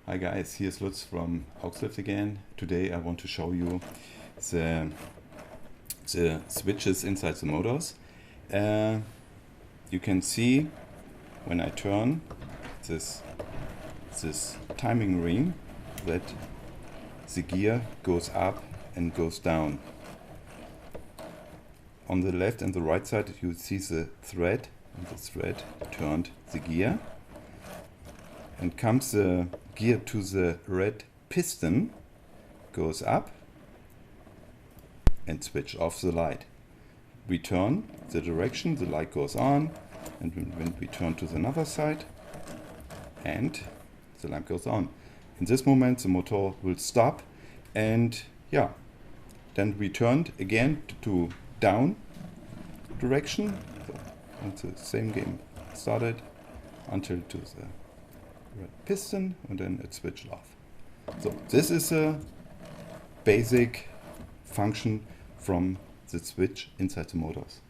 Hi guys, here's Lutz from Auxx-Lift again. Today I want to show you the switches inside the motors. You can see when I turn this timing ring that the gear goes up and goes down. On the left and the right side you see the thread, and the thread turned the gear, and comes the gear to the red piston, goes up and switch off the light. We turn the direction, the light goes on, and when we turn to the other side, and the lamp goes on. In this moment the motor will stop, and yeah, then we turned again to down direction, and the same game started until to the red piston, and then it switched off. So this is a basic function from the switch inside the motors.